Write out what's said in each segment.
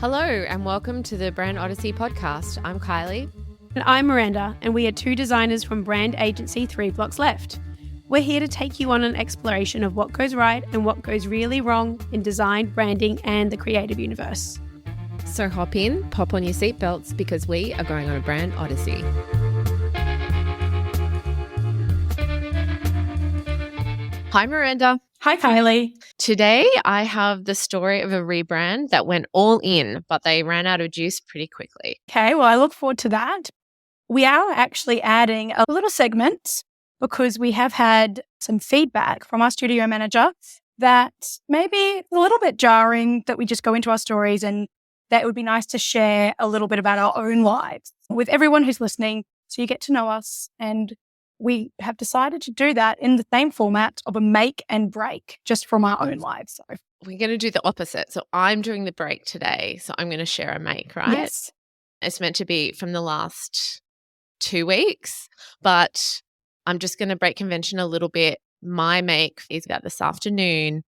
Hello and welcome to the Brand Odyssey podcast. I'm Kylie. And I'm Miranda, and we are two designers from brand agency 3 Blocks Left. We're here to take you on an exploration of what goes right and what goes really wrong in design, branding, and the creative universe. So hop in, pop on your seatbelts because we are going on a brand odyssey. Hi, Miranda. Hi, Kylie. Today, I have the story of a rebrand that went all in, but they ran out of juice pretty quickly. Okay, well, I look forward to that. We are actually adding a little segment because we have had some feedback from our studio manager that maybe it's a little bit jarring that we just go into our stories, and that it would be nice to share a little bit about our own lives with everyone who's listening so you get to know us. And we have decided to do that in the same format of a make and break, just from our own lives. So we're going to do the opposite. So I'm doing the break today. So I'm going to share a make, right? Yes. It's meant to be from the last 2 weeks, but I'm just going to break convention a little bit. My make is about this afternoon.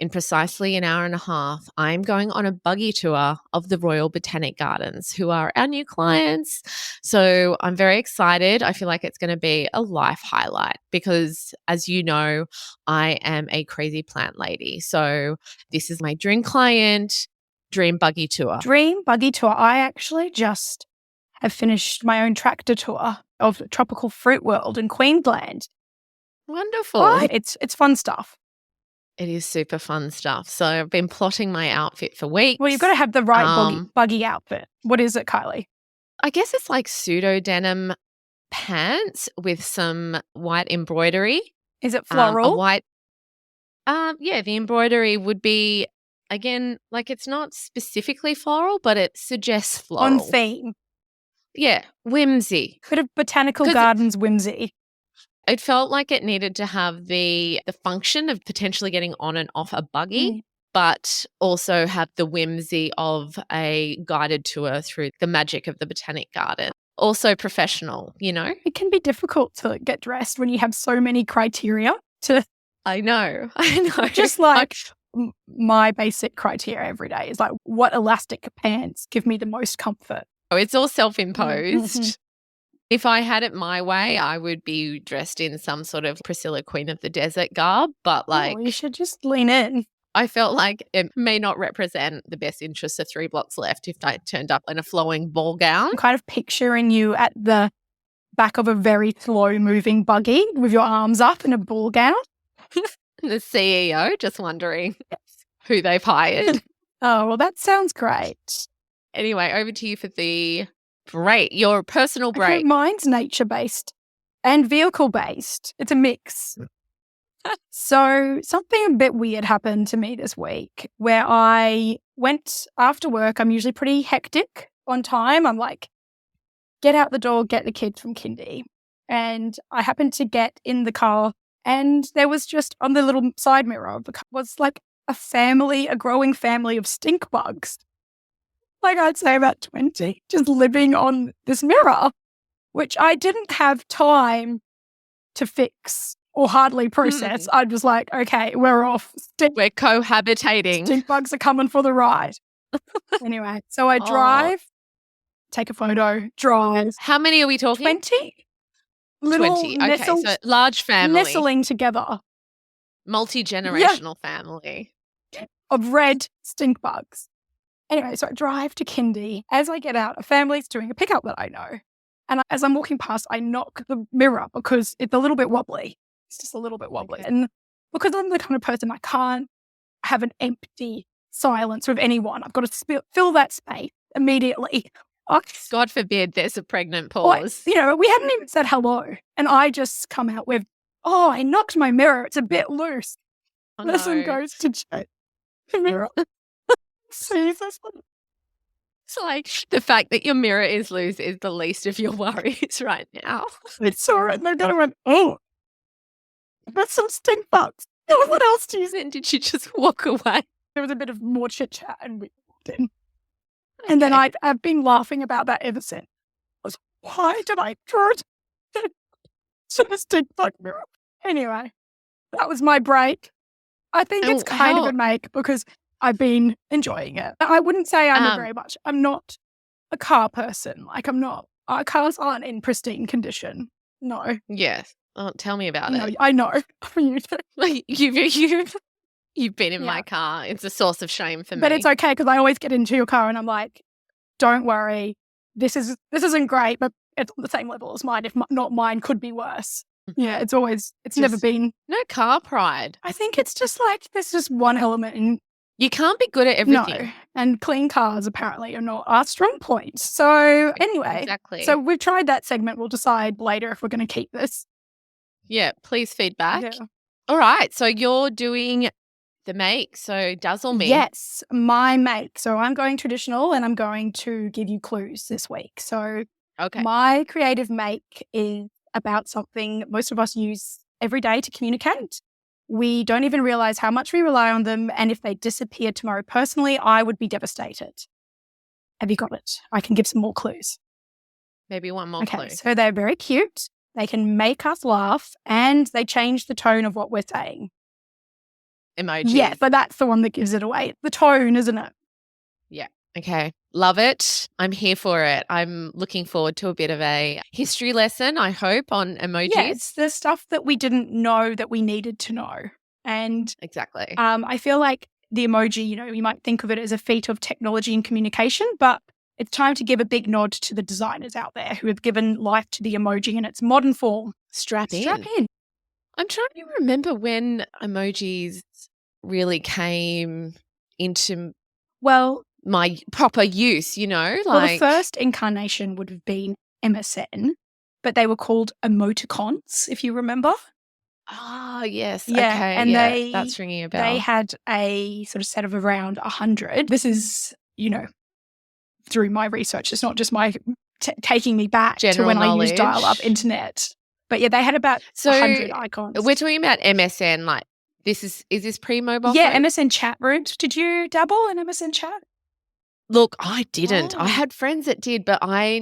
In precisely an hour and a half, I'm going on a buggy tour of the Royal Botanic Gardens, who are our new clients. So I'm very excited. I feel like it's going to be a life highlight because, as you know, I am a crazy plant lady. So this is my dream client, dream buggy tour. Dream buggy tour. I actually just have finished my own tractor tour of the tropical fruit world in Queensland. Wonderful. Right? It's fun stuff. It is super fun stuff. So I've been plotting my outfit for weeks. Well, you've got to have the right buggy outfit. What is it, Kylie? I guess it's like pseudo denim pants with some white embroidery. Is it floral? Yeah, the embroidery would be, again, like it's not specifically floral, but it suggests floral. On theme. Yeah, whimsy. Bit of botanical gardens whimsy. It felt like it needed to have the function of potentially getting on and off a buggy, but also have the whimsy of a guided tour through the magic of the Botanic Garden. Also professional, you know? It can be difficult to get dressed when you have so many criteria to... I know. Just like my basic criteria every day is like, what elastic pants give me the most comfort? Oh, it's all self-imposed. Mm-hmm. If I had it my way, I would be dressed in some sort of Priscilla Queen of the Desert garb, but you should just lean in. I felt like it may not represent the best interests of 3 Blocks Left if I turned up in a flowing ball gown. I'm kind of picturing you at the back of a very slow-moving buggy with your arms up in a ball gown. The CEO just wondering who they've hired. Oh, well, that sounds great. Anyway, over to you for the break, your personal break. Okay, mine's nature-based and vehicle-based. It's a mix. So something a bit weird happened to me this week where I went after work. I'm usually pretty hectic on time. I'm like, get out the door, get the kids from kindy. And I happened to get in the car and there was just on the little side mirror of the car was like a growing family of stink bugs. Like I'd say about 20, just living on this mirror, which I didn't have time to fix or hardly process. I was like, okay, we're off. We're cohabitating. Stink bugs are coming for the ride. Anyway, so I drive, take a photo, drive. How many are we talking? 20. Little 20. Okay, so large family. Nestling together. Multi-generational family. Of red stink bugs. Anyway, so I drive to kindy. As I get out, a family's doing a pickup that I know. And as I'm walking past, I knock the mirror because it's a little bit wobbly. It's just a little bit wobbly. Okay. And because I'm the kind of person I can't have an empty silence with anyone. I've got to fill that space immediately. God forbid there's a pregnant pause. We hadn't even said hello. And I just come out with, I knocked my mirror. It's a bit loose. Person goes to check the mirror. Jesus. It's like the fact that your mirror is loose is the least of your worries right now. It's all right. They're going to went, there's some stink bugs. What else do you think? Did you just walk away? There was a bit of more chit chat and we walked in. Okay. And then I've been laughing about that ever since. Why did I draw it to the stink bug mirror? Anyway, that was my break. I think it's kind of a make because I've been enjoying it. I wouldn't say I'm not a car person. Like our cars aren't in pristine condition. No. Yes. Oh, tell me about No, it. I know. You've been in my car. It's a source of shame for me. But it's okay because I always get into your car and I'm like, don't worry. This isn't great, but it's on the same level as mine. If not mine, could be worse. Yeah, it's never been. No car pride. I think it's just like there's just one element in. You can't be good at everything. No, and clean cars apparently are not our strong points. So anyway, exactly. So we've tried that segment. We'll decide later if we're going to keep this. Yeah, please feedback. Yeah. All right, so you're doing the make, so dazzle me. Yes, my make. So I'm going traditional and I'm going to give you clues this week. So my creative make is about something most of us use every day to communicate. We don't even realize how much we rely on them. And if they disappeared tomorrow, personally, I would be devastated. Have you got it? I can give some more clues. Maybe one more clue. So they're very cute. They can make us laugh and they change the tone of what we're saying. Emojis. Yeah, but that's the one that gives it away. The tone, isn't it? Yeah. Okay. Love it. I'm here for it. I'm looking forward to a bit of a history lesson, I hope, on emojis. Yeah, it's the stuff that we didn't know that we needed to know. And exactly. I feel like the emoji, you might think of it as a feat of technology and communication, but it's time to give a big nod to the designers out there who have given life to the emoji in its modern form. Strap in. I'm trying to remember when emojis really came into my proper use, Well, the first incarnation would have been MSN, but they were called emoticons, if you remember. Ah, yes. Yeah, okay. And that's ringing a bell. They had a sort of set of around 100. This is, through my research. It's not just my taking me back general to when knowledge. I used dial-up internet. But yeah, they had about 100 icons. We're talking about MSN, like is this pre-mobile? Yeah, phone? MSN chat rooms. Did you dabble in MSN chat? Look, I didn't. I had friends that did, but I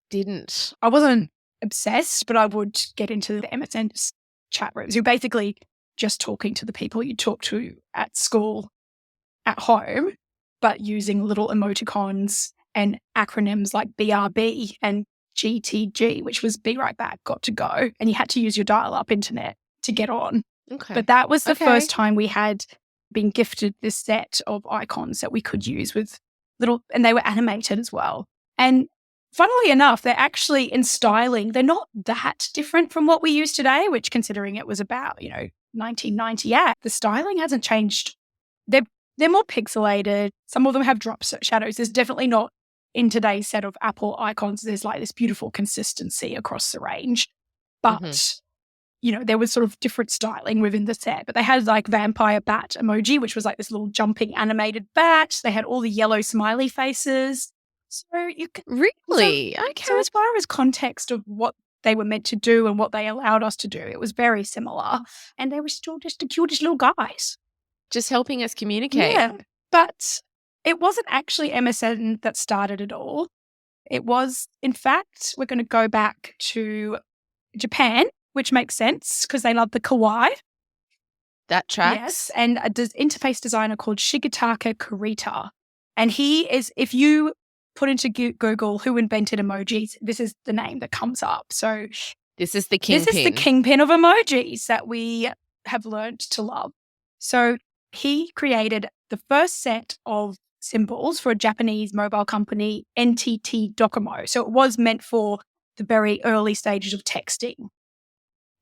didn't. I wasn't obsessed, but I would get into the MSN chat rooms. You're basically just talking to the people you talk to at school, at home, but using little emoticons and acronyms like BRB and GTG, which was be right back, got to go. And you had to use your dial-up internet to get on. Okay. But that was the first time we had been gifted this set of icons that we could use with and they were animated as well. And funnily enough, they're actually in styling, they're not that different from what we use today, which considering it was about, 1998, the styling hasn't changed. They're more pixelated. Some of them have drop shadows. There's definitely not in today's set of Apple icons. There's like this beautiful consistency across the range. But, there was sort of different styling within the set. But they had like vampire bat emoji, which was like this little jumping animated bat. They had all the yellow smiley faces. So you can really okay. So as far as context of what they were meant to do and what they allowed us to do, it was very similar, and they were still just the cutest little guys, just helping us communicate. Yeah, but it wasn't actually MSN that started it all. It was, in fact, we're going to go back to Japan, which makes sense because they love the kawaii. That tracks. Yes, and a interface designer called Shigetaka Kurita, and he is, if you put into Google who invented emojis, this is the name that comes up. So this is the kingpin. This is the kingpin of emojis that we have learned to love. So he created the first set of symbols for a Japanese mobile company, NTT Docomo. So it was meant for the very early stages of texting.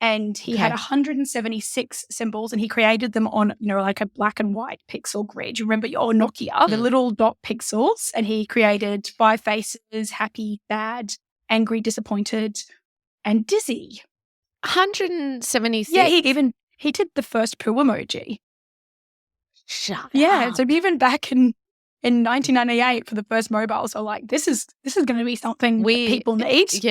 And he had 176 symbols, and he created them on, like a black and white pixel grid. You remember your Nokia, the little dot pixels, and he created 5 faces: happy, sad, angry, disappointed, and dizzy. 176? Yeah, he did the first poo emoji. Shut up. Yeah, so even back in 1998 for the first mobile, so like this is going to be something that people need.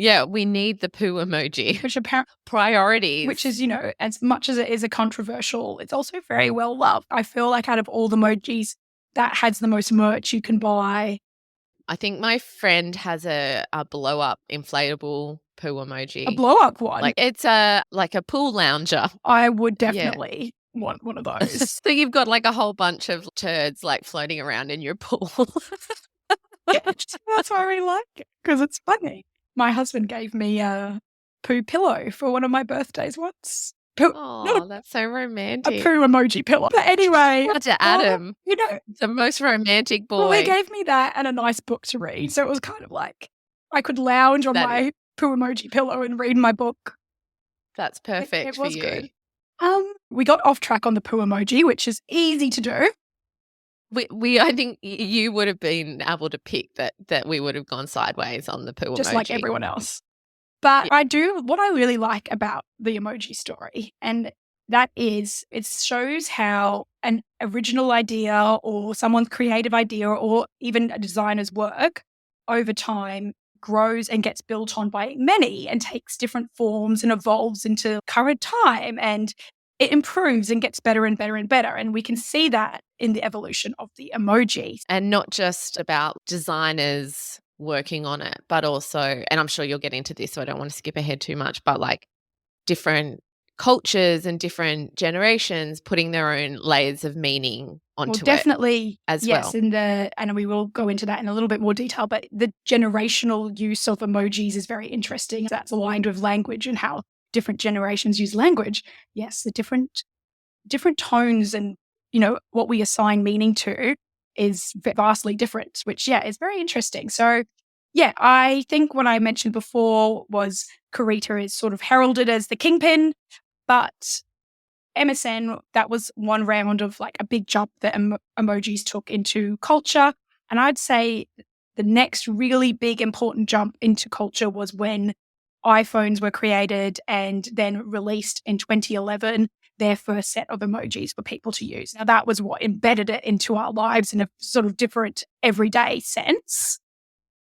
Yeah, we need the poo emoji. Which apparently priorities. Which is, as much as it is a controversial, it's also very well loved. I feel like out of all the emojis, that has the most merch you can buy. I think my friend has a blow up inflatable poo emoji. A blow up one? Like it's like a pool lounger. I would definitely want one of those. So you've got like a whole bunch of turds like floating around in your pool. Yeah, that's why I really like it, because it's funny. My husband gave me a poo pillow for one of my birthdays once. Oh, that's so A romantic. poo emoji pillow. But anyway. Shout out to Adam. The most romantic boy. Well, he gave me that and a nice book to read. So it was kind of like I could lounge on my poo emoji pillow and read my book. That's perfect it for was you. Good. We got off track on the poo emoji, which is easy to do. I think you would have been able to pick that we would have gone sideways on the poo emoji. Just like everyone else. But what I really like about the emoji story, and that is it shows how an original idea or someone's creative idea or even a designer's work over time grows and gets built on by many and takes different forms and evolves into current time, and it improves and gets better and better and better. And we can see that in the evolution of the emoji. And not just about designers working on it, but also, and I'm sure you'll get into this, so I don't want to skip ahead too much, but like different cultures and different generations putting their own layers of meaning onto definitely, it as yes, well. And we will go into that in a little bit more detail, but the generational use of emojis is very interesting. That's aligned with language and how different generations use language. Yes, the different tones and, what we assign meaning to is vastly different, which, is very interesting. So, I think what I mentioned before was Kurita is sort of heralded as the kingpin, but MSN, that was one round of like a big jump that emojis took into culture. And I'd say the next really big important jump into culture was when iPhones were created and then released in 2011, their first set of emojis for people to use. Now, that was what embedded it into our lives in a sort of different everyday sense.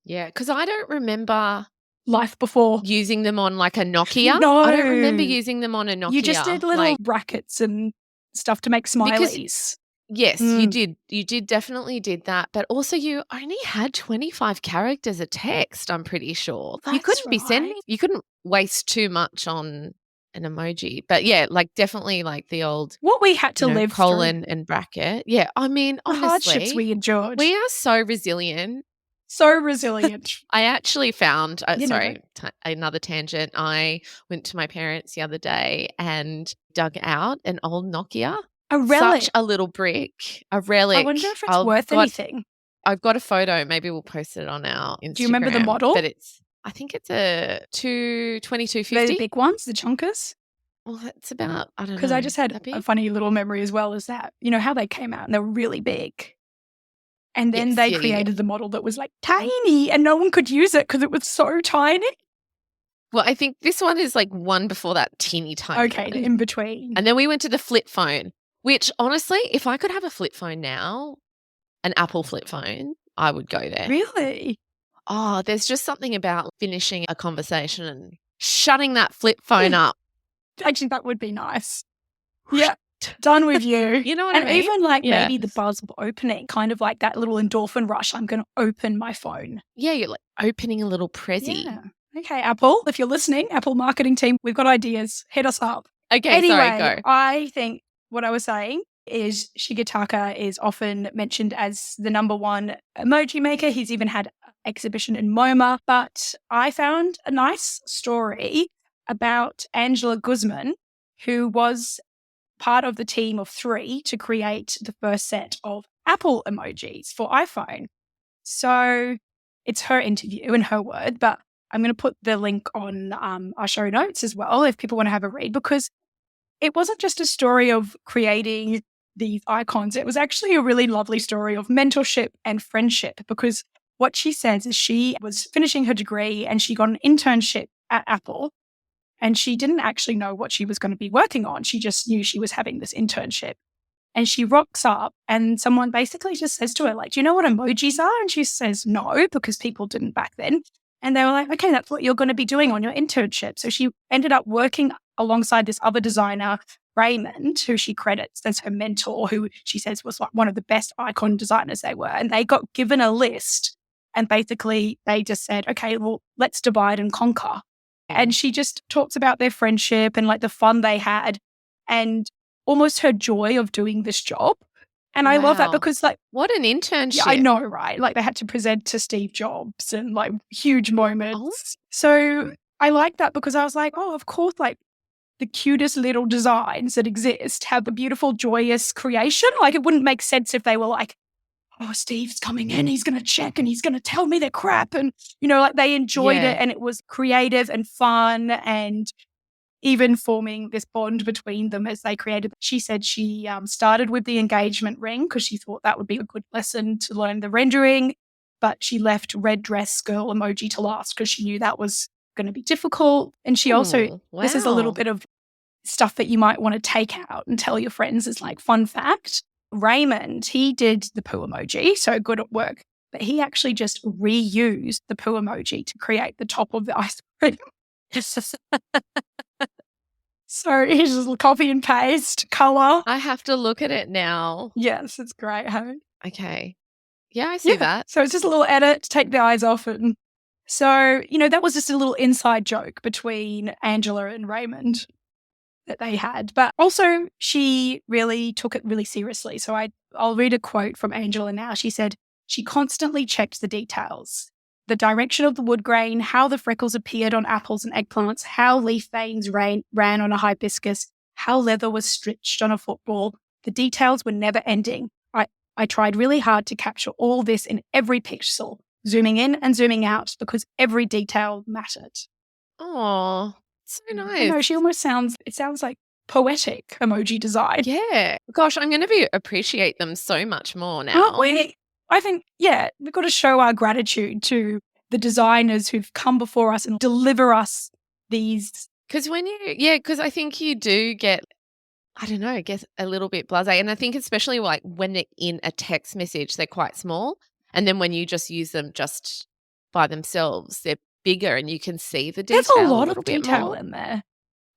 Yeah, because I don't remember life before using them on like a Nokia. No. I don't remember using them on a Nokia. You just did little brackets and stuff to make smileys. Yes, you did. You definitely did that. But also you only had 25 characters of text, I'm pretty sure. You couldn't be sending, you couldn't waste too much on an emoji. But yeah, like definitely like the old what we had to live colon through. And bracket. Yeah, I mean, the honestly, hardships we endured. We are so resilient. So resilient. I actually found, another tangent. I went to my parents the other day and dug out an old Nokia. A relic. Such a little brick. A relic. I wonder if it's worth anything. I've got a photo. Maybe we'll post it on our Instagram. Do you remember the model? But I think it's a 2250. The big ones, the chunkers? Well, that's about, I don't know. Because I just had a funny little memory as well as that. You know how they came out and they were really big. And then they created the model that was like tiny and no one could use it because it was so tiny. Well, I think this one is like one before that teeny tiny. Okay, the in between. And then we went to the flip phone, which honestly, if I could have a flip phone now, an Apple flip phone, I would go there. Really? Oh, there's just something about finishing a conversation and shutting that flip phone up. Actually, that would be nice. Yeah. Done with you. You know what I mean? And even like maybe the buzz of opening, kind of like that little endorphin rush. I'm going to open my phone. Yeah, you're like opening a little Prezi. Yeah. Okay, Apple, if you're listening, Apple marketing team, we've got ideas. Hit us up. Okay, anyway, sorry, go. I think what I was saying is Shigetaka is often mentioned as the number one emoji maker. He's even had an exhibition in MoMA. But I found a nice story about Angela Guzman, who was part of the team of 3 to create the first set of Apple emojis for iPhone. So it's her interview and her word, but I'm going to put the link on our show notes as well if people want to have a read, because it wasn't just a story of creating these icons. It was actually a really lovely story of mentorship and friendship, because what she says is she was finishing her degree and she got an internship at Apple. And she didn't actually know what she was going to be working on. She just knew she was having this internship. And she rocks up and someone basically just says to her, like, do you know what emojis are? And she says no, because people didn't back then. And they were like, okay, that's what you're going to be doing on your internship. So she ended up working alongside this other designer, Raymond, who she credits as her mentor, who she says was like one of the best icon designers they were. And they got given a list and basically they just said, okay, well, let's divide and conquer. And she just talks about their friendship and like the fun they had. And almost her joy of doing this job. And I love that Wow. because, like, What an internship. yeah, I know, right? Like, they had to present to Steve Jobs and, like, huge moments. Oh. So I like that because I was like, oh, of course, like, the cutest little designs that exist have a beautiful, joyous creation. Like, it wouldn't make sense if they were like, oh, Steve's coming in, he's going to check and he's going to tell me they're crap. And, like, they enjoyed Yeah. it and it was creative and fun and even forming this bond between them as they created. She said she started with the engagement ring because she thought that would be a good lesson to learn the rendering, but she left red dress girl emoji to last because she knew that was going to be difficult. And she also, this is a little bit of stuff that you might want to take out and tell your friends as like fun fact. Raymond, he did the poo emoji, so good at work, but he actually just reused the poo emoji to create the top of the ice cream. So he's just copy and paste, color. I have to look at it now. Yes, it's great, hey? Okay. Yeah, I see that. So it's just a little edit to take the eyes off it. And so, that was just a little inside joke between Angela and Raymond that they had. But also she really took it really seriously. So I'll read a quote from Angela now. She said, she constantly checked the details. The direction of the wood grain, how the freckles appeared on apples and eggplants, how leaf veins ran on a hibiscus, how leather was stitched on a football. The details were never ending. I tried really hard to capture all this in every pixel, zooming in and zooming out because every detail mattered. Oh, so nice. No, she almost sounds like poetic emoji design. Yeah. Gosh, I'm going to appreciate them so much more now. Aren't we? I think, we've got to show our gratitude to the designers who've come before us and deliver us these. Because because I think you do get, I don't know, I guess a little bit blasé. And I think especially like when they're in a text message, they're quite small. And then when you just use them just by themselves, they're bigger and you can see the detail. There's a lot of detail in there.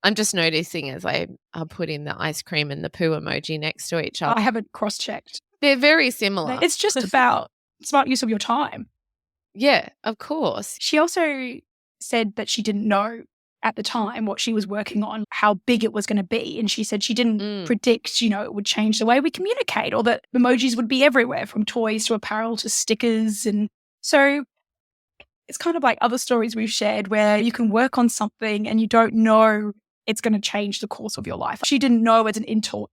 I'm just noticing as I put in the ice cream and the poo emoji next to each other. I haven't cross-checked. They're very similar. It's just about smart use of your time. Yeah, of course. She also said that she didn't know at the time what she was working on, how big it was going to be. And she said she didn't predict, it would change the way we communicate or that emojis would be everywhere from toys to apparel to stickers. And so it's kind of like other stories we've shared where you can work on something and you don't know it's going to change the course of your life. She didn't know as an intern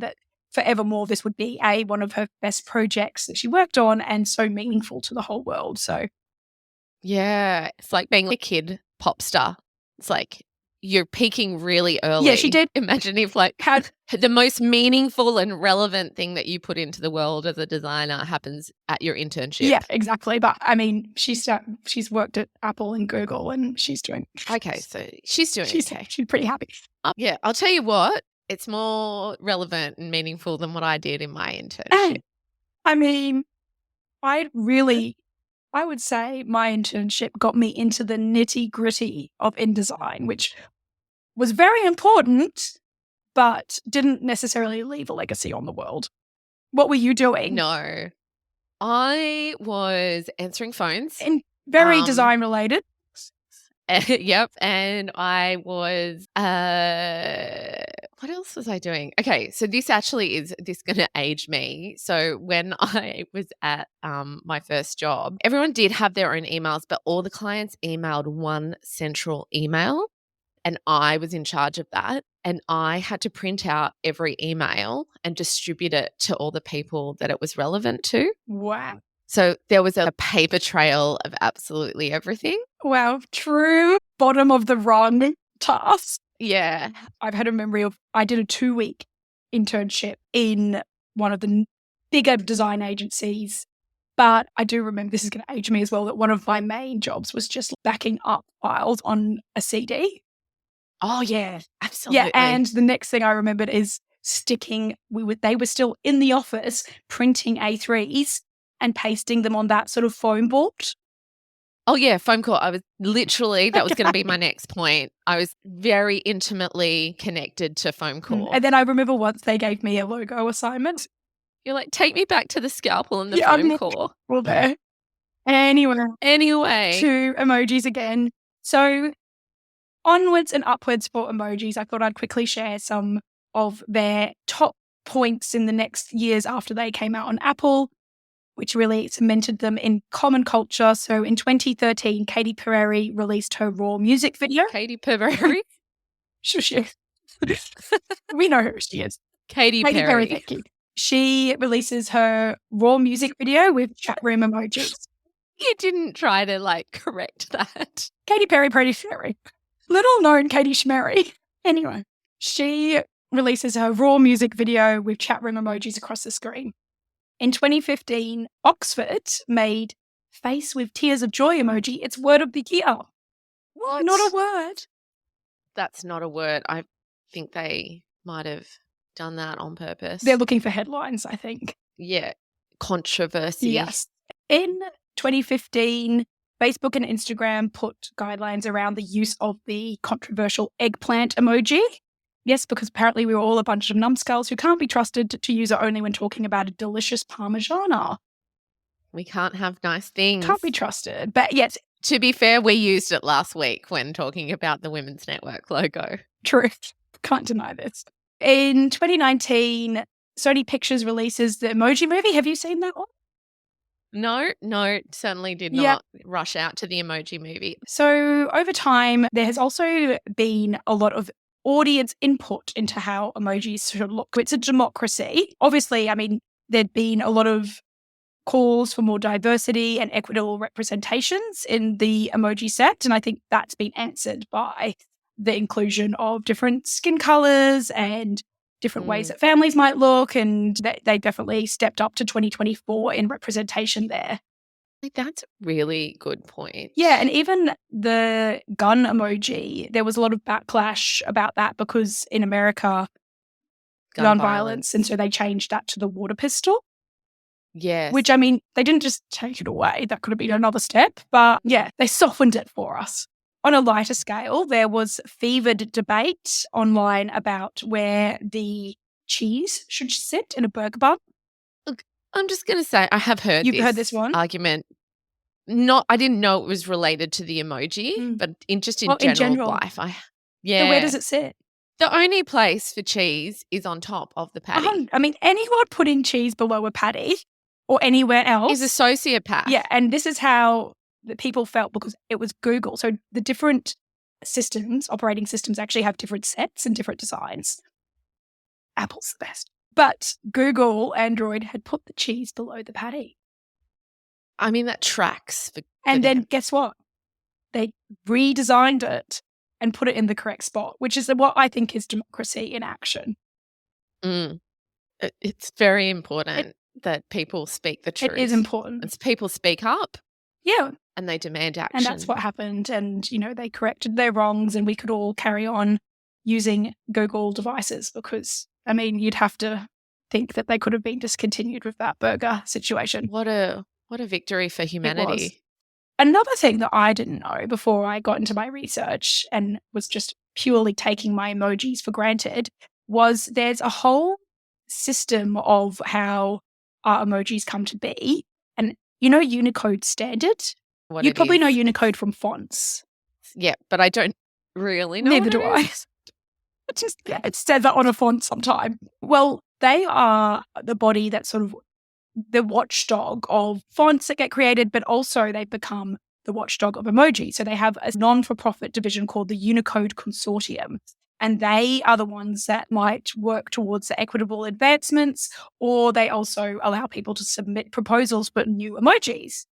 that forevermore this would be one of her best projects that she worked on and so meaningful to the whole world. So yeah, it's like being a kid pop star. It's like you're peaking really early. Yeah, she did. Imagine if like the most meaningful and relevant thing that you put into the world as a designer happens at your internship. Yeah, exactly. But I mean, she's worked at Apple and Google and she's doing okay. So she's doing okay. She's pretty happy. Yeah, I'll tell you what. It's more relevant and meaningful than what I did in my internship. I mean, I would say my internship got me into the nitty-gritty of InDesign, which was very important, but didn't necessarily leave a legacy on the world. What were you doing? No. I was answering phones. And very design related. Yep. And I was, what else was I doing? Okay. So this actually is going to age me. So when I was at my first job, everyone did have their own emails, but all the clients emailed one central email. And I was in charge of that. And I had to print out every email and distribute it to all the people that it was relevant to. Wow. So there was a paper trail of absolutely everything. Wow. True bottom of the rung task. Yeah. I've had a memory of, I did a 2-week internship in one of the bigger design agencies. But I do remember, this is going to age me as well, that one of my main jobs was just backing up files on a CD. Oh, yeah, absolutely. Yeah, and the next thing I remembered is they were still in the office printing A3s and pasting them on that sort of foam board. Oh, yeah, foam core. I was literally, that was going to be my next point. I was very intimately connected to foam core. And then I remember once they gave me a logo assignment. You're like, take me back to the scalpel and the foam core. Well, there. Anyway, to emojis again. So onwards and upwards for emojis, I thought I'd quickly share some of their top points in the next years after they came out on Apple, which really cemented them in common culture. So in 2013, Katy Perry released her Raw music video. Katy Perry? Sure. We know who she is. Katy Perry. Thank you. She releases her Raw music video with chat room emojis. You didn't try to correct that. Katy Perry, Pretty Sherry. Little known Katy Schmerry. Anyway, she releases her Raw music video with chat room emojis across the screen. In 2015, Oxford made face with tears of joy emoji its word of the year. What? Not a word. That's not a word. I think they might have done that on purpose. They're looking for headlines, I think. Yeah. Controversy. Yes. In 2015, Facebook and Instagram put guidelines around the use of the controversial eggplant emoji. Yes, because apparently we were all a bunch of numbskulls who can't be trusted to use it only when talking about a delicious parmigiana. We can't have nice things. Can't be trusted. But yes. To be fair, we used it last week when talking about the Women's Network logo. True. Can't deny this. In 2019, Sony Pictures releases the Emoji Movie. Have you seen that one? No, certainly did not rush out to the Emoji Movie. So over time, there has also been a lot of audience input into how emojis should look. It's a democracy. Obviously, there'd been a lot of calls for more diversity and equitable representations in the emoji set, and I think that's been answered by the inclusion of different skin colors and different ways that families might look, and they definitely stepped up to 2024 in representation there. That's a really good point. Yeah, and even the gun emoji, there was a lot of backlash about that because in America, gun violence, and so they changed that to the water pistol. Yes. Which, they didn't just take it away. That could have been another step, but yeah, they softened it for us. On a lighter scale, there was fevered debate online about where the cheese should sit in a burger bun. Look, I'm just going to say I have heard You've heard this one? Argument. I didn't know it was related to the emoji, but in general life. So where does it sit? The only place for cheese is on top of the patty. Anyone putting cheese below a patty or anywhere else is a sociopath. Yeah, and this is how the people felt because it was Google. So the different operating systems actually have different sets and different designs. Apple's the best. But Google Android had put the cheese below the patty. That tracks. And then guess what? They redesigned it and put it in the correct spot, which is what I think is democracy in action. It's very important that people speak the truth. It is important. It's people speak up. Yeah. And they demand action. And that's what happened. And, they corrected their wrongs and we could all carry on using Google devices because, you'd have to think that they could have been discontinued with that burger situation. What a victory for humanity. Another thing that I didn't know before I got into my research and was just purely taking my emojis for granted was there's a whole system of how our emojis come to be. And Unicode standard? You probably know Unicode from fonts. Yeah, but I don't really know. Neither do I. It says that on a font sometime. Well, they are the body that's sort of the watchdog of fonts that get created, but also they've become the watchdog of emoji. So they have a non-for-profit division called the Unicode Consortium. And they are the ones that might work towards the equitable advancements, or they also allow people to submit proposals for new emojis.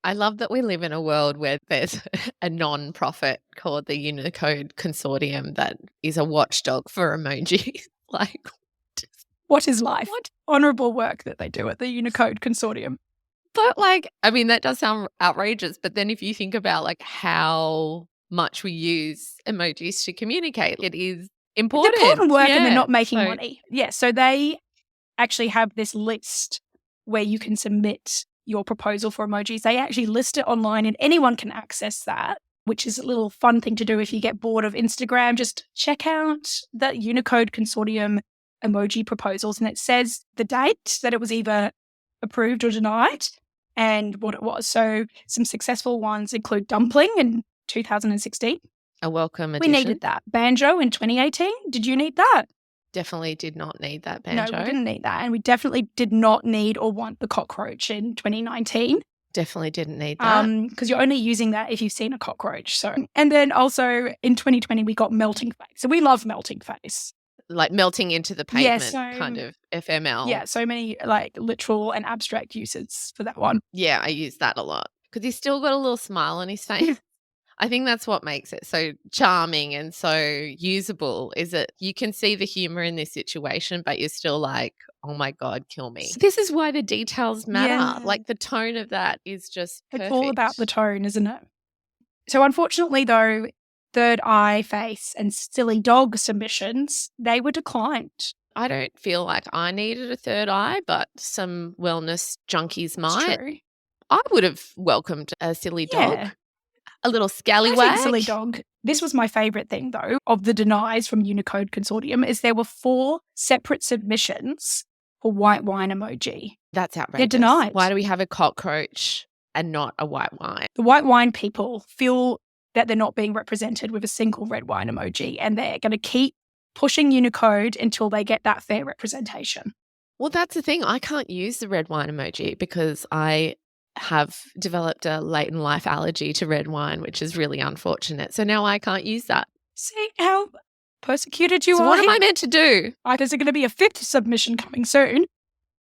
I love that we live in a world where there's a non-profit called the Unicode Consortium that is a watchdog for emojis. What is life? What honourable work that they do at the Unicode Consortium. But that does sound outrageous. But then if you think about how much we use emojis to communicate, it is important. It's important work and they're not making money. Yeah, so they actually have this list where you can submit your proposal for emojis. They actually list it online and anyone can access that, which is a little fun thing to do if you get bored of Instagram. Just check out the Unicode Consortium emoji proposals and it says the date that it was either approved or denied and what it was. So some successful ones include dumpling in 2016. A welcome addition. We needed that. Banjo in 2018. Did you need that? Definitely did not need that No, banjo. we didn't need that. And we definitely did not need or want the cockroach in 2019. Definitely didn't need that. Because you're only using that if you've seen a cockroach. So, and then also in 2020, we got melting face. So we love melting face. Like melting into the pavement kind of FML. Yeah, so many like literal and abstract uses for that one. Yeah, I use that a lot because he's still got a little smile on his face. I think that's what makes it so charming and so usable is that you can see the humor in this situation, but you're still like, oh my God, kill me. So this is why the details matter. Yeah. Like the tone of that is just perfect. It's all about the tone, isn't it? So unfortunately, though, third eye face and silly dog submissions, they were declined. I don't feel like I needed a third eye, but some wellness junkies might. That's true. I would have welcomed a silly dog. Yeah. A little scallywag. I think silly dog. This was my favourite thing, though, of the denies from Unicode Consortium, is there were 4 separate submissions for white wine emoji. That's outrageous. They're denied. Why do we have a cockroach and not a white wine? The white wine people feel that they're not being represented with a single red wine emoji, and they're going to keep pushing Unicode until they get that fair representation. Well, that's the thing. I can't use the red wine emoji because I have developed a late in life allergy to red wine, which is really unfortunate. So now I can't use that. See how persecuted you So are? what am I meant to do? There's going to be a 5th submission coming soon.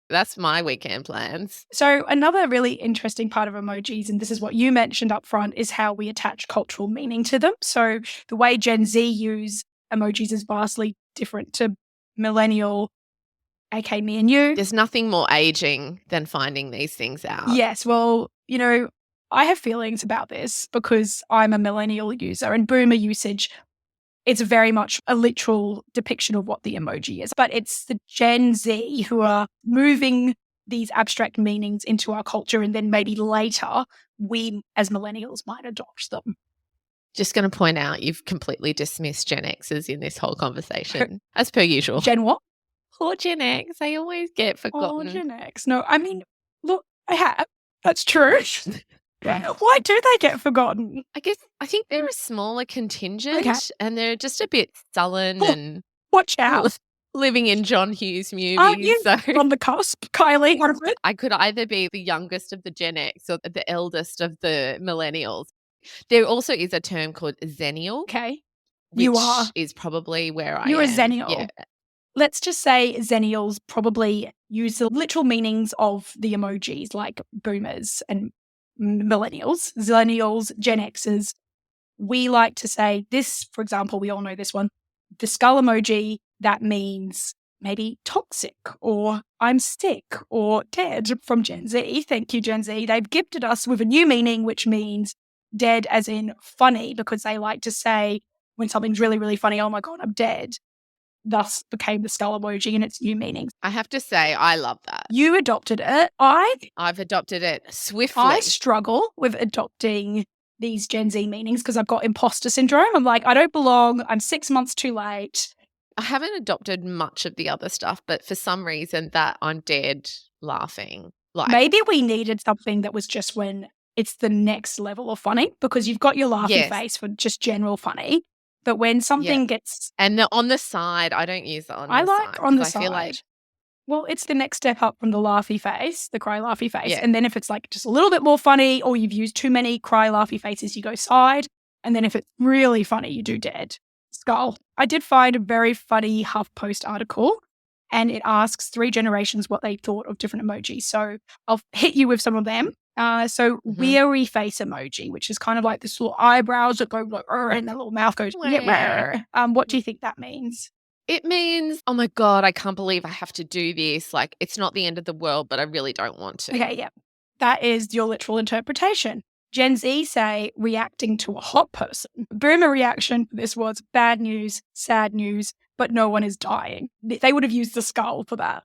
That's my weekend plans. So another really interesting part of emojis, and this is what you mentioned up front, is how we attach cultural meaning to them. So the way Gen Z use emojis is vastly different to millennial, aka me and you. There's nothing more aging than finding these things out. Yes, well, you know, I have feelings about this because I'm a millennial user, and boomer usage, it's very much a literal depiction of what the emoji is. But it's the Gen Z who are moving these abstract meanings into our culture, and then maybe later we as millennials might adopt them. Just going to point out you've completely dismissed Gen Xers in this whole conversation, as per usual. Gen what? Poor Gen X. They always get forgotten. Oh, Gen X. No, I mean, look, I have. That's true. Why do they get forgotten? I think they're a smaller contingent and they're just a bit sullen and watch out. Living in John Hughes movies. Aren't you on the cusp, Kylie? I could either be the youngest of the Gen X or the eldest of the millennials. There also is a term called Zennial. Okay. Which is probably where I am. You're a Zennial. Yeah. Let's just say Zennials probably use the literal meanings of the emojis, like boomers and millennials, Zennials, Gen Xers. We like to say this, for example, we all know this one, the skull emoji, that means maybe toxic or I'm sick or dead from Gen Z. Thank you, Gen Z. They've gifted us with a new meaning, which means dead as in funny, because they like to say when something's really, really funny, oh my God, I'm dead. Thus became the skull emoji and its new meanings. I have to say, I love that. You adopted it. I've adopted it swiftly. I struggle with adopting these Gen Z meanings because I've got imposter syndrome. I'm like, I don't belong. I'm 6 months too late. I haven't adopted much of the other stuff, but for some reason that I'm dead laughing. Like maybe we needed something that was just when it's the next level of funny, because you've got your laughy face for just general funny. But when something gets... And on the side, I don't use that on the side. I like on the side. I feel like... Well, it's the next step up from the laughy face, the cry laughy face. Yeah. And then if it's like just a little bit more funny or you've used too many cry laughy faces, you go side. And then if it's really funny, you do dead. Skull. I did find a very funny HuffPost article, and it asks 3 generations what they thought of different emojis. So I'll hit you with some of them. Weary face emoji, which is kind of like this little eyebrows that go like, and the little mouth goes, what do you think that means? It means, oh my God, I can't believe I have to do this. Like, it's not the end of the world, but I really don't want to. Okay, yeah. That is your literal interpretation. Gen Z say reacting to a hot person. Boomer reaction for this was bad news, sad news, but no one is dying. They would have used the skull for that.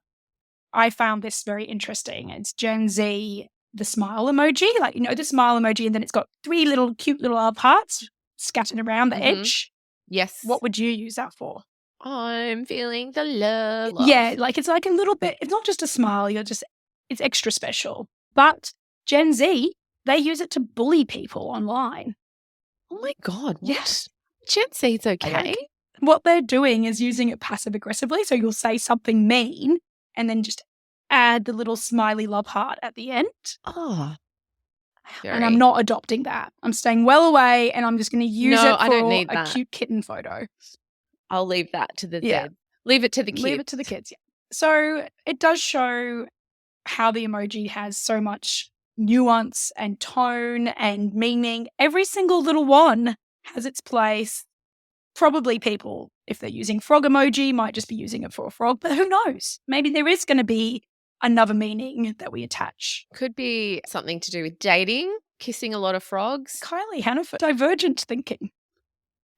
I found this very interesting. It's Gen Z, the smile emoji, like, you know, the smile emoji, and then it's got 3 little cute little love hearts scattered around the edge. Yes. What would you use that for? I'm feeling the love. Yeah, like it's like a little bit, it's not just a smile, it's extra special. But Gen Z, they use it to bully people online. Oh my God. What? Yes. Gen Z's okay. what they're doing is using it passive aggressively. So you'll say something mean and then just add the little smiley love heart at the end. Oh, and I'm not adopting that. I'm staying well away and I'm just going to use it I for don't need a that. cute kitten photo. I'll leave that to the Yeah. Leave it to the kids. Leave it to the kids, yeah. So it does show how the emoji has so much nuance and tone and meaning. Every single little one has its place. Probably people, if they're using frog emoji, might just be using it for a frog, but who knows? Maybe there is going to be another meaning that we attach. Could be something to do with dating, kissing a lot of frogs. Kylie Hannaford, divergent thinking.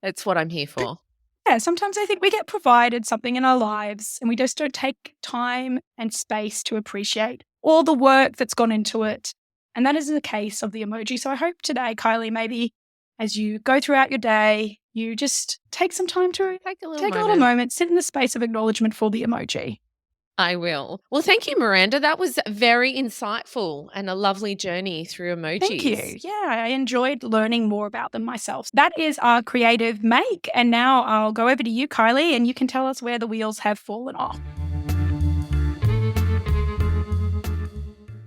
It's what I'm here for. Yeah, sometimes I think we get provided something in our lives and we just don't take time and space to appreciate all the work that's gone into it. And that is the case of the emoji. So I hope today, Kylie, maybe as you go throughout your day, you just take some time to take a little moment, sit in the space of acknowledgement for the emoji. I will. Well, thank you, Miranda. That was very insightful and a lovely journey through emojis. Thank you. Yeah, I enjoyed learning more about them myself. That is our creative make. And now I'll go over to you, Kylie, and you can tell us where the wheels have fallen off.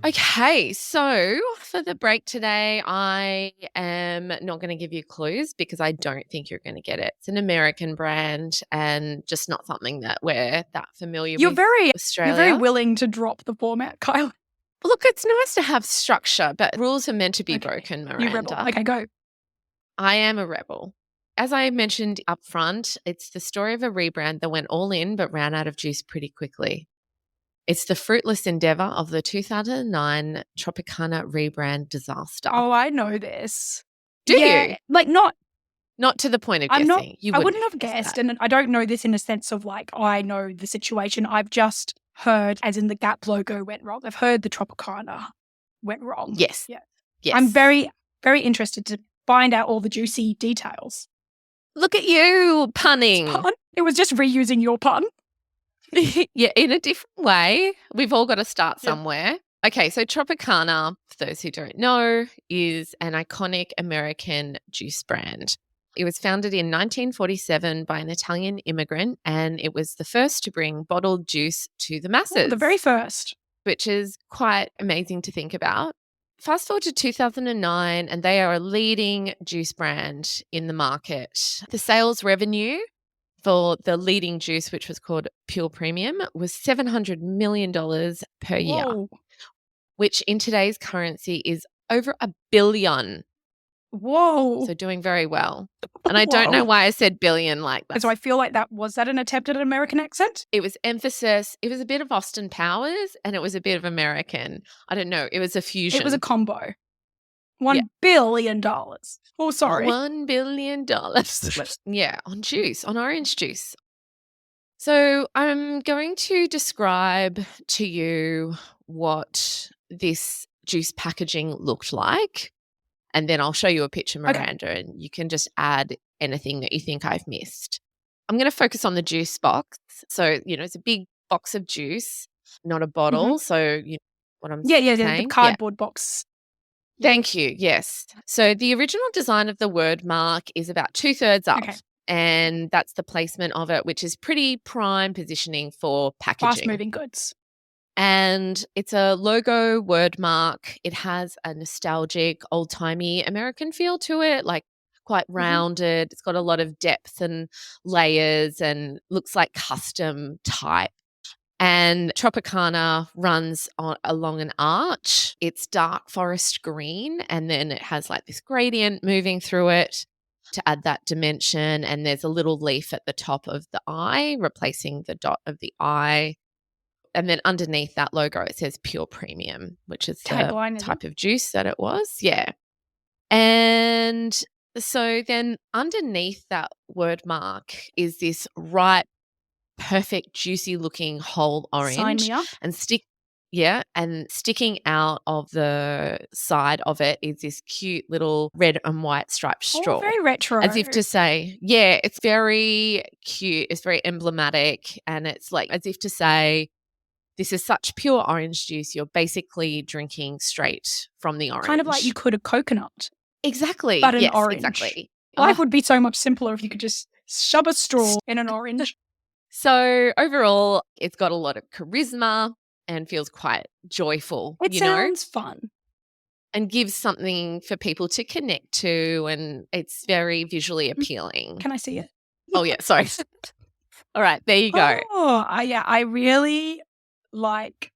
Okay, so for the break today, I am not going to give you clues because I don't think you're going to get it. It's an American brand and just not something that we're that familiar with. Australia. You're very willing to drop the format, Kylie. Look, it's nice to have structure, but rules are meant to be broken, Miranda. You rebel. Okay, go. I am a rebel. As I mentioned up front, it's the story of a rebrand that went all in but ran out of juice pretty quickly. It's the fruitless endeavor of the 2009 Tropicana rebrand disaster. Oh, I know this. Do you? Like not to the point of guessing. I wouldn't have guessed, that. And I don't know this in a sense of like, I know the situation. I've just heard, as in the Gap logo went wrong. I've heard the Tropicana went wrong. Yes. Yeah. Yes. I'm very, very interested to find out all the juicy details. Look at you punning. It was just reusing your pun. Yeah, in a different way. We've all got to start somewhere. Okay, so Tropicana, for those who don't know, is an iconic American juice brand. It was founded in 1947 by an Italian immigrant, and it was the first to bring bottled juice to the masses. Oh, the very first. Which is quite amazing to think about. Fast forward to 2009, and they are a leading juice brand in the market. The sales revenue for the leading juice, which was called Pure Premium, was $700 million per year, which in today's currency is over $1 billion. Whoa. So doing very well. And I don't know why I said billion like that. So I feel like was that an attempt at an American accent? It was emphasis. It was a bit of Austin Powers and it was a bit of American. I don't know. It was a fusion. It was a combo. $1 billion. Oh, sorry. $1 billion. Yeah, on juice, on orange juice. So I'm going to describe to you what this juice packaging looked like. And then I'll show you a picture, Miranda, and you can just add anything that you think I've missed. I'm going to focus on the juice box. So, it's a big box of juice, not a bottle. Mm-hmm. So, you know what I'm saying? Yeah, the cardboard box. Thank you. Yes. So the original design of the word mark is about 2/3 up. Okay. And that's the placement of it, which is pretty prime positioning for packaging. Fast-moving goods. And it's a logo word mark. It has a nostalgic, old-timey American feel to it, like quite rounded. Mm-hmm. It's got a lot of depth and layers and looks like custom type. And Tropicana runs along an arch. It's dark forest green, and then it has like this gradient moving through it to add that dimension. And there's a little leaf at the top of the eye, replacing the dot of the eye. And then underneath that logo, it says Pure Premium, which is the type of juice that it was. Yeah. And so then underneath that word mark is this ripe, perfect, juicy looking whole orange. Sign me up. And sticking out of the side of it is this cute little red and white striped straw. Oh, very retro. As if to say, yeah, it's very cute. It's very emblematic. And it's like as if to say, this is such pure orange juice. You're basically drinking straight from the orange. Kind of like you could a coconut. Exactly. But an orange. Exactly. Life would be so much simpler if you could just Shove a straw in an orange. So overall, it's got a lot of charisma and feels quite joyful, It sounds fun. and gives something for people to connect to, and it's very visually appealing. Can I see it? Oh, yeah, sorry. All right, there you go. Oh, yeah, I really like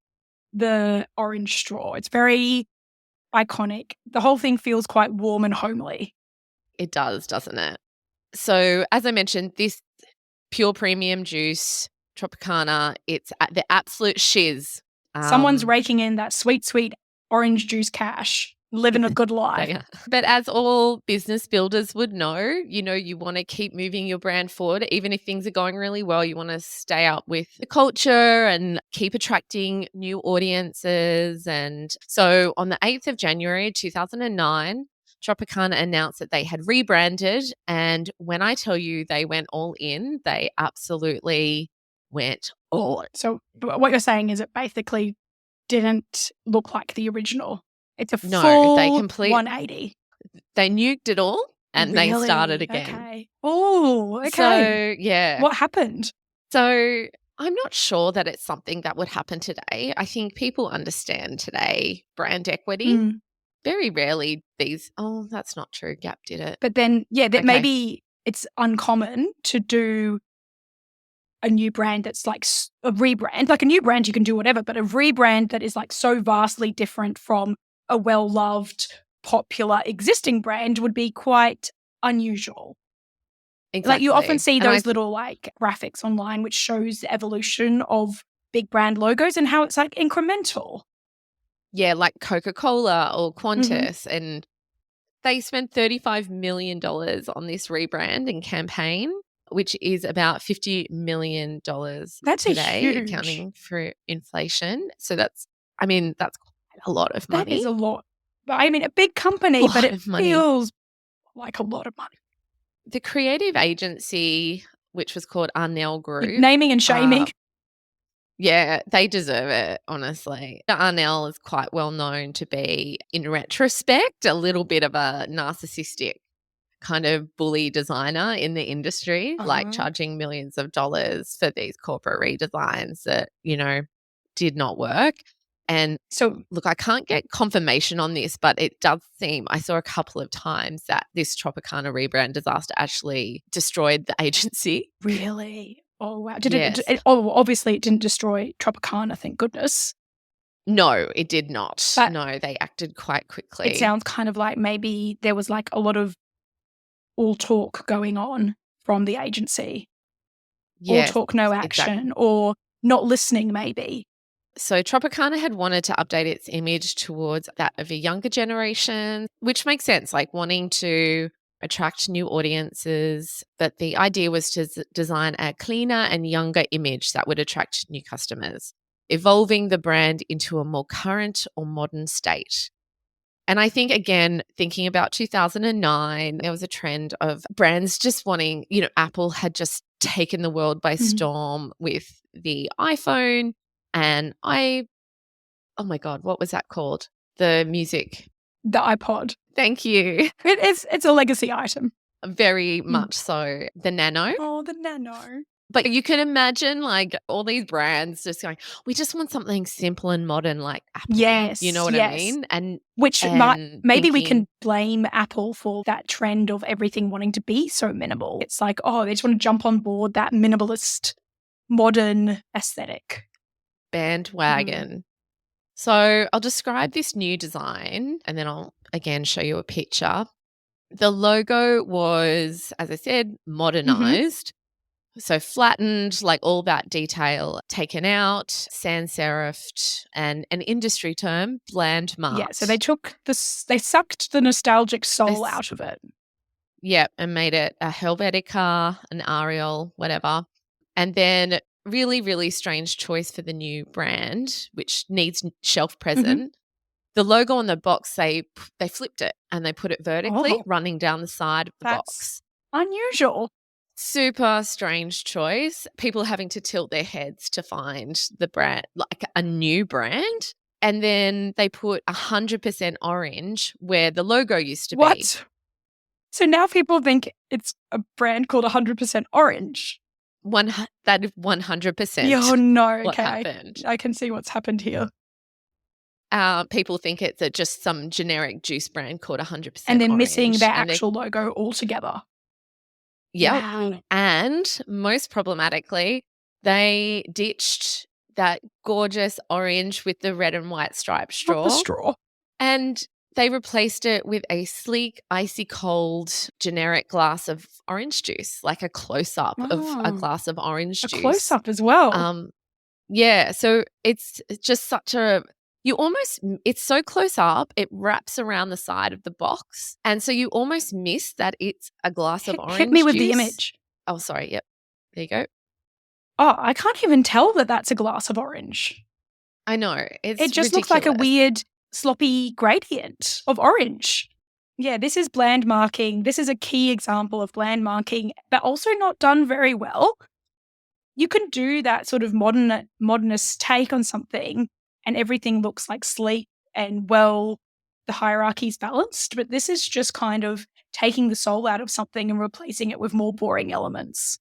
the orange straw. It's very iconic. The whole thing feels quite warm and homely. It does, doesn't it? So as I mentioned, this pure premium juice, Tropicana, it's at the absolute shiz. Someone's raking in that sweet, sweet orange juice cash, living a good life. But as all business builders would know, you want to keep moving your brand forward. Even if things are going really well, you want to stay up with the culture and keep attracting new audiences. And so on the 8th of January 2009, Tropicana announced that they had rebranded. And when I tell you they went all in, they absolutely went all in. So what you're saying is it basically didn't look like the original. It's a full 180. They nuked it all and they started again. Okay. Oh, okay. So, yeah. What happened? So I'm not sure that it's something that would happen today. I think people understand today brand equity. Very rarely that's not true. Gap did it. But then, maybe it's uncommon to do a new brand that's like a rebrand. Like a new brand, you can do whatever, but a rebrand that is like so vastly different from a well-loved, popular existing brand would be quite unusual. Exactly. Like you often see those little like graphics online which shows the evolution of big brand logos and how it's like incremental. Yeah, like Coca-Cola or Qantas. And they spent $35 million on this rebrand and campaign, which is about $50 million today, accounting for inflation. So that's quite a lot of money. That is a lot. But I mean, a big company, but it feels like a lot of money. The creative agency, which was called Arnell Group. Naming and shaming. Yeah, they deserve it, honestly. Arnell is quite well known to be, in retrospect, a little bit of a narcissistic kind of bully designer in the industry, like charging millions of dollars for these corporate redesigns that, did not work. And so, look, I can't get confirmation on this, but it does seem, I saw a couple of times that this Tropicana rebrand disaster actually destroyed the agency. Really? Oh, wow. Obviously it didn't destroy Tropicana, thank goodness. No, it did not. But no, they acted quite quickly. It sounds kind of like maybe there was like a lot of all talk going on from the agency. Yes, all talk, no action, or not listening maybe. So Tropicana had wanted to update its image towards that of a younger generation, which makes sense, like wanting to attract new audiences. But the idea was to design a cleaner and younger image that would attract new customers, evolving the brand into a more current or modern state. And I think, again, thinking about 2009, there was a trend of brands just wanting, Apple had just taken the world by storm with the iPhone. And oh my God, what was that called? The music. The iPod. Thank you. It's a legacy item. Very much so. The Nano. Oh, the Nano. But you can imagine like all these brands just going, we just want something simple and modern like Apple. Yes. You know what I mean? Maybe we can blame Apple for that trend of everything wanting to be so minimal. It's like, they just want to jump on board that minimalist, modern aesthetic. Bandwagon. So I'll describe this new design and then I'll again show you a picture. The logo was, as I said, modernized. So flattened, like all that detail taken out, sans serifed, and an industry term, bland marked. Yeah, so they sucked the nostalgic soul out of it. Yeah, and made it a Helvetica, an Arial, whatever. And then really, really strange choice for the new brand, which needs shelf present. The logo on the box, they flipped it and they put it vertically running down the side of the box. Unusual. Super strange choice. People having to tilt their heads to find the brand, like a new brand. And then they put 100% orange where the logo used to be. What? So now people think it's a brand called 100% Orange. That is 100% Oh, no. what Okay. happened. I can see what's happened here. People think it's just some generic juice brand called 100% And they're Orange. missing their actual logo altogether. Yeah. Wow. And most problematically, they ditched that gorgeous orange with the red and white striped straw. Not the straw. And they replaced it with a sleek, icy cold generic glass of orange juice, like a close-up of a glass of orange juice. A close-up as well. Yeah. So it's just such a it's so close up, it wraps around the side of the box. And so you almost miss that it's a glass of orange juice. Hit me with the image. Oh, sorry. Yep. There you go. Oh, I can't even tell that that's a glass of orange. I know. It just looks like a weird sloppy gradient of orange. Yeah, this is bland marking. This is a key example of bland marking, but also not done very well. You can do that sort of modernist take on something and everything looks like sleek and well, the hierarchy's balanced, but this is just kind of taking the soul out of something and replacing it with more boring elements.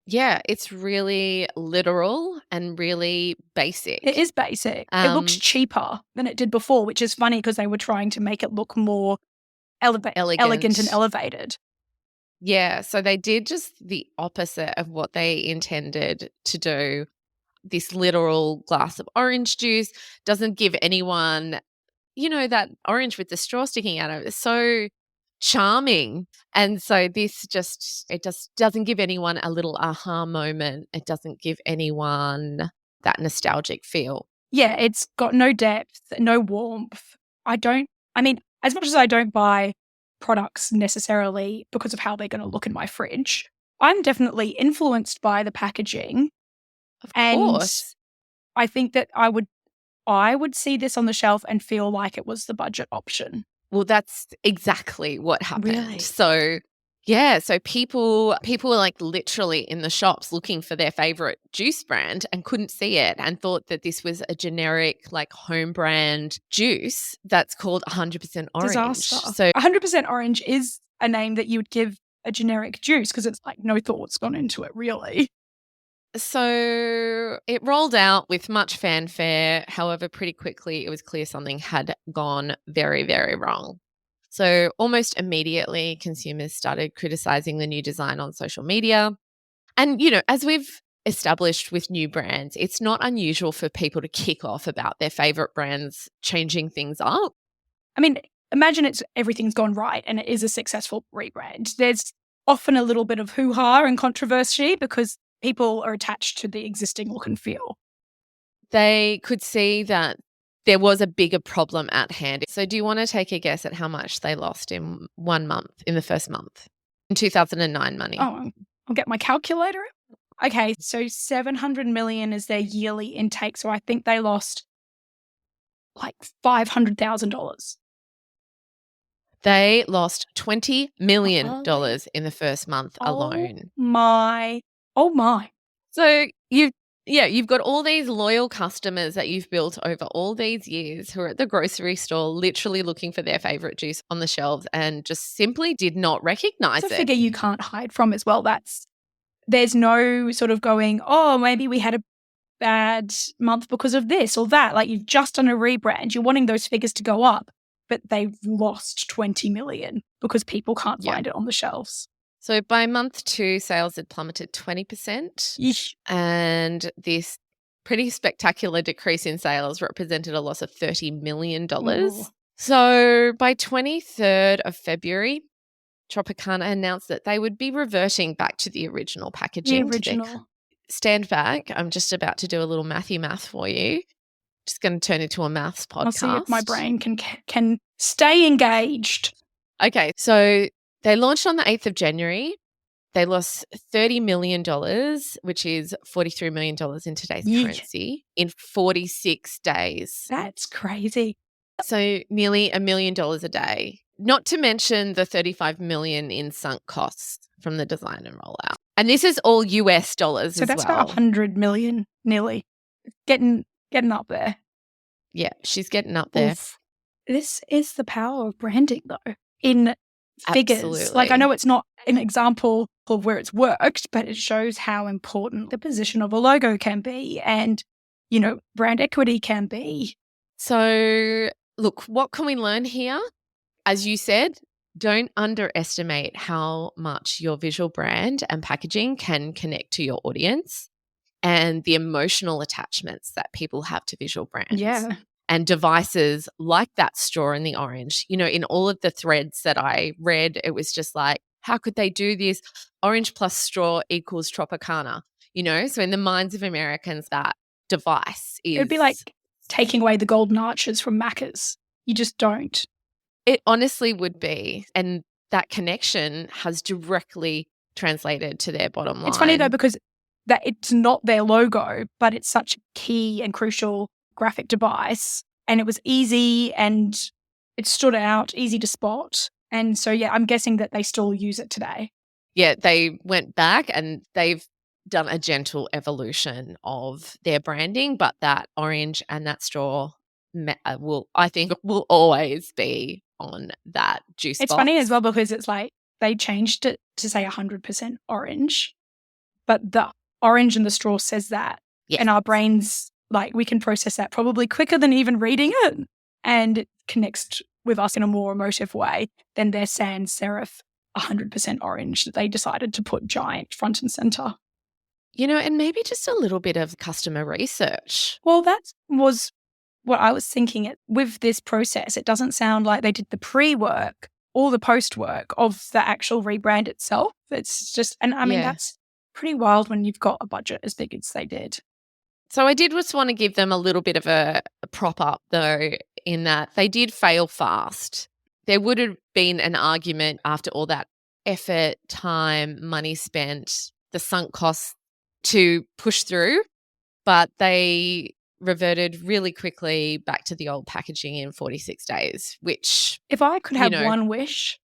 Yeah, it's really literal and really basic. It is basic. It looks cheaper than it did before, which is funny because they were trying to make it look more elegant and elevated. Yeah, so they did just the opposite of what they intended to do. This literal glass of orange juice doesn't give anyone, that orange with the straw sticking out of it. It's so charming. And so it just doesn't give anyone a little aha moment. It doesn't give anyone that nostalgic feel. Yeah, it's got no depth, no warmth. As much as I don't buy products necessarily because of how they're going to look in my fridge, I'm definitely influenced by the packaging. Of course. And I think that I would see this on the shelf and feel like it was the budget option. Well, that's exactly what happened. Really? So, yeah, so people were like literally in the shops looking for their favorite juice brand and couldn't see it and thought that this was a generic like home brand juice that's called 100% Orange. Disaster. So 100% Orange is a name that you would give a generic juice because it's like no thought's gone into it really. So it rolled out with much fanfare. However, pretty quickly it was clear something had gone very, very wrong. So almost immediately, consumers started criticizing the new design on social media. And, as we've established with new brands, it's not unusual for people to kick off about their favorite brands changing things up. I mean, imagine everything's gone right and it is a successful rebrand. There's often a little bit of hoo-ha and controversy because people are attached to the existing look and feel. They could see that there was a bigger problem at hand. So do you want to take a guess at how much they lost in 1 month, in the first month, in 2009 money? Oh, I'll get my calculator. Okay, so 700 million is their yearly intake. So I think they lost like $500,000. They lost $20 million in the first month alone. Oh my. So you've got all these loyal customers that you've built over all these years who are at the grocery store literally looking for their favorite juice on the shelves and just simply did not recognize it. It's a figure you can't hide from as well. There's no sort of going, oh, maybe we had a bad month because of this or that. Like you've just done a rebrand. You're wanting those figures to go up, but they've lost 20 million because people can't find it on the shelves. So by month 2, sales had plummeted 20%. Yeesh. And this pretty spectacular decrease in sales represented a loss of $30 million. Ooh. So by 23rd of February, Tropicana announced that they would be reverting back to the original packaging. Stand back. I'm just about to do a little math for you. Just going to turn into a maths podcast. I'll see if my brain can stay engaged. Okay, so they launched on the 8th of January. They lost $30 million, which is $43 million in today's currency, in 46 days. That's crazy. So nearly $1 million a day. Not to mention the $35 million in sunk costs from the design and rollout. And this is all US dollars as well. So that's about 100 million, nearly. Getting up there. Yeah, she's getting up there. Oof. This is the power of branding, though. In figures. Absolutely. Like, I know it's not an example of where it's worked, but it shows how important the position of a logo can be and, brand equity can be. So, look, what can we learn here? As you said, don't underestimate how much your visual brand and packaging can connect to your audience and the emotional attachments that people have to visual brands. Yeah. And devices like that straw in the orange. In all of the threads that I read, it was just like, how could they do this? Orange plus straw equals Tropicana, So in the minds of Americans, that device is... It'd be like taking away the golden arches from Macca's. You just don't. It honestly would be. And that connection has directly translated to their bottom line. It's funny though, because that it's not their logo, but it's such a key and crucial graphic device. And it was easy and it stood out, easy to spot. And so, yeah, I'm guessing that they still use it today. Yeah, they went back and they've done a gentle evolution of their branding, but that orange and that straw will always be on that juice It's box. funny as well because it's like they changed it to say 100% orange, but the orange in the straw says that. Yes. And our brains, we can process that probably quicker than even reading it. And it connects with us in a more emotive way than their sans serif 100% orange that they decided to put giant front and center. And maybe just a little bit of customer research. Well, that was what I was thinking with this process. It doesn't sound like they did the pre-work or the post-work of the actual rebrand itself. It's just, and I mean, that's pretty wild when you've got a budget as big as they did. So I did just want to give them a little bit of a prop up, though, in that they did fail fast. There would have been an argument after all that effort, time, money spent, the sunk costs to push through, but they reverted really quickly back to the old packaging in 46 days, which... If I could have one wish,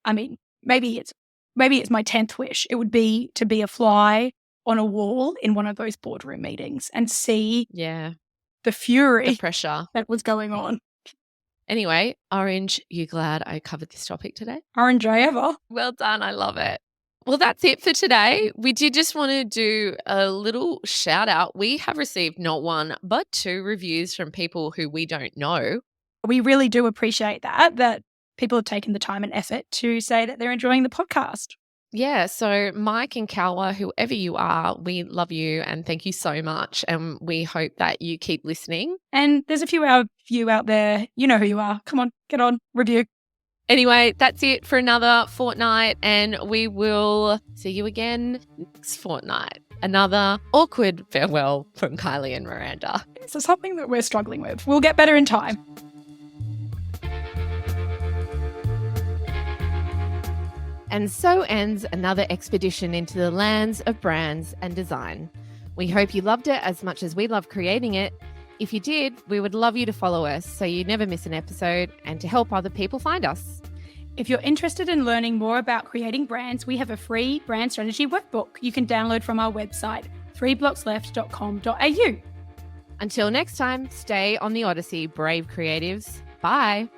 I mean, maybe it's my 10th wish. It would be to be a fly on a wall in one of those boardroom meetings and see the fury, the pressure that was going on. Anyway, Orange, you glad I covered this topic today? Orange I ever. Well done. I love it. Well, that's it for today. We did just want to do a little shout out. We have received not one, but 2 reviews from people who we don't know. We really do appreciate that people have taken the time and effort to say that they're enjoying the podcast. Yeah, so Mike and Kawa, whoever you are, we love you and thank you so much. And we hope that you keep listening. And there's a few of you out there, you know who you are. Come on, get on, review. Anyway, that's it for another fortnight and we will see you again next fortnight. Another awkward farewell from Kylie and Miranda. It's something that we're struggling with. We'll get better in time. And so ends another expedition into the lands of brands and design. We hope you loved it as much as we love creating it. If you did, we would love you to follow us so you never miss an episode and to help other people find us. If you're interested in learning more about creating brands, we have a free brand strategy workbook you can download from our website, 3blocksleft.com.au. Until next time, stay on the Odyssey, brave creatives. Bye.